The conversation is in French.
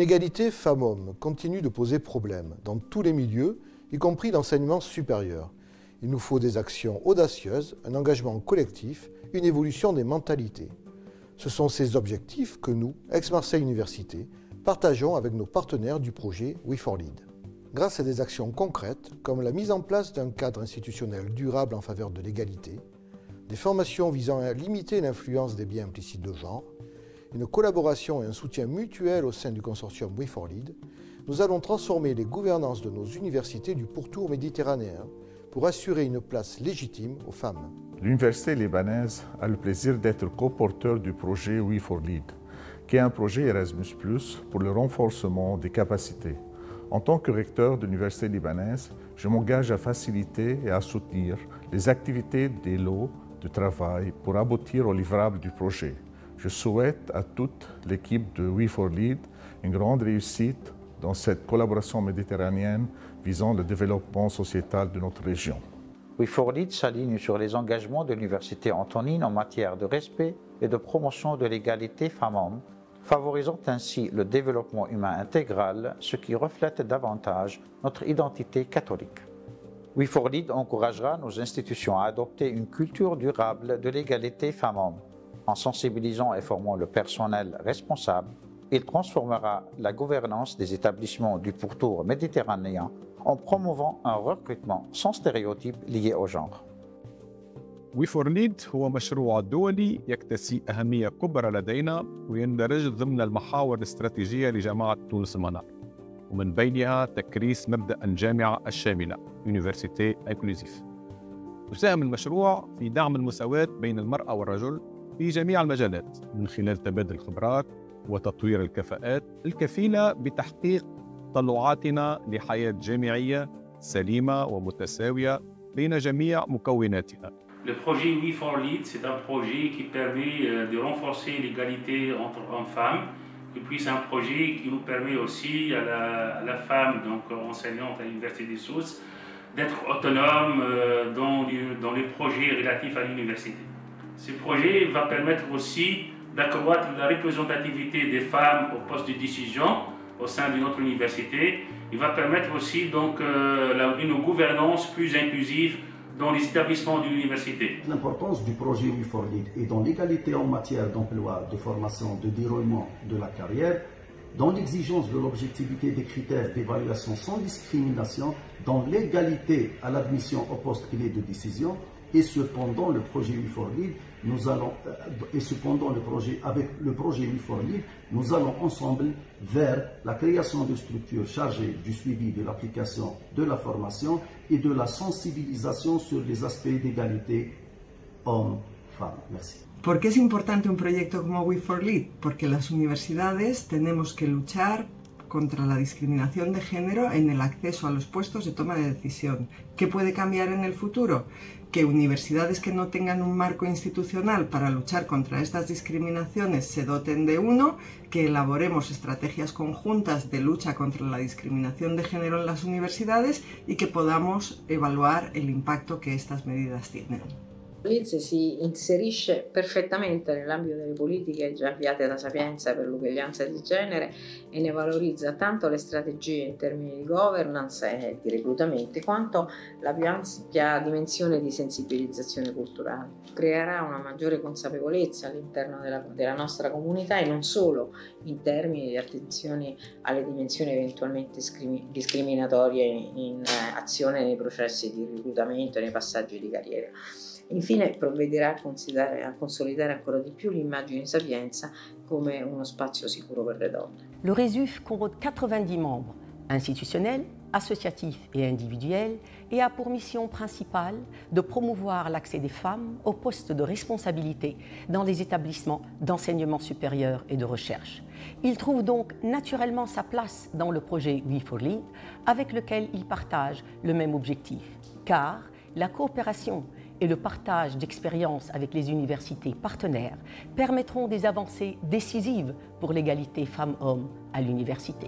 L'inégalité femmes-hommes continue de poser problème dans tous les milieux, y compris l'enseignement supérieur. Il nous faut des actions audacieuses, un engagement collectif, une évolution des mentalités. Ce sont ces objectifs que nous, Aix-Marseille Université, partageons avec nos partenaires du projet We4Lead. Grâce à des actions concrètes, comme la mise en place d'un cadre institutionnel durable en faveur de l'égalité, des formations visant à limiter l'influence des biais implicites de genre, une collaboration et un soutien mutuel au sein du consortium We4Lead, nous allons transformer les gouvernances de nos universités du pourtour méditerranéen pour assurer une place légitime aux femmes. L'Université libanaise a le plaisir d'être coporteur du projet We4Lead, qui est un projet Erasmus+, pour le renforcement des capacités. En tant que recteur de l'Université libanaise, je m'engage à faciliter et à soutenir les activités des lots de travail pour aboutir au livrable du projet. Je souhaite à toute l'équipe de We4Lead une grande réussite dans cette collaboration méditerranéenne visant le développement sociétal de notre région. We4Lead s'aligne sur les engagements de l'Université Antonine en matière de respect et de promotion de l'égalité femmes-hommes, favorisant ainsi le développement humain intégral, ce qui reflète davantage notre identité catholique. We4Lead encouragera nos institutions à adopter une culture durable de l'égalité femmes-hommes. En sensibilisant et formant le personnel responsable, il transformera la gouvernance des établissements du pourtour méditerranéen en promouvant un recrutement sans stéréotypes liés au genre. We4Lead هو مشروع دولي يكتسي أهمية كبرى لدينا ويندرج ضمن المحاور الاستراتيجية لجامعة تونس المنار، ومن بينها تكريس مبدأ الجامعة الشاملة Université Inclusive. يساهم المشروع في دعم المساواة بين المرأة والرجل في جميع المجالات من خلال تبادل الخبرات وتطوير الكفاءات الكفيلة بتحقيق تطلعاتنا لحياة جامعية سليمة ومتساوية بين جميع مكوناتها. Le projet We4Lead, c'est un projet qui permet de renforcer l'égalité entre hommes-femmes. Et puis c'est un projet qui nous permet aussi à la femme, donc enseignante à l'Université des Sources, d'être autonome dans les projets relatifs à l'université. Ce projet va permettre aussi d'accroître la représentativité des femmes au poste de décision au sein de notre université. Il va permettre aussi donc une gouvernance plus inclusive dans les établissements de l'université. L'importance du projet We4Lead est dans l'égalité en matière d'emploi, de formation, de déroulement de la carrière, dans l'exigence de l'objectivité des critères d'évaluation sans discrimination, dans l'égalité à l'admission au poste clé de décision, et cependant le projet We4Lead, avec le projet We4Lead, nous allons ensemble vers la création de structures chargées du suivi de l'application de la formation et de la sensibilisation sur les aspects d'égalité hommes-femmes. Merci. ¿Por qué es importante un proyecto como We4Lead? Porque las universidades tenemos que luchar contra la discriminación de género en el acceso a los puestos de toma de decisión. ¿Qué puede cambiar en el futuro? Que universidades que no tengan un marco institucional para luchar contra estas discriminaciones se doten de uno, que elaboremos estrategias conjuntas de lucha contra la discriminación de género en las universidades y que podamos evaluar el impacto que estas medidas tienen. L'ILS si inserisce perfettamente nell'ambito delle politiche già avviate da Sapienza per l'uguaglianza di genere e ne valorizza tanto le strategie in termini di governance e di reclutamento quanto la più ampia dimensione di sensibilizzazione culturale. Creerà una maggiore consapevolezza all'interno della nostra comunità e non solo in termini di attenzione alle dimensioni eventualmente discriminatorie in azione nei processi di reclutamento e nei passaggi di carriera. Infine provvederà a consolidare ancora di più l'immagine di Sapienza come uno spazio sicuro per le donne. Le RESUF compte 90 membres institutionnels, associatifs et individuels et a pour mission principale de promouvoir l'accès des femmes aux postes de responsabilité dans les établissements d'enseignement supérieur et de recherche. Il trouve donc naturellement sa place dans le projet We4Lead avec lequel il partage le même objectif, car la coopération et le partage d'expériences avec les universités partenaires permettront des avancées décisives pour l'égalité femmes-hommes à l'université.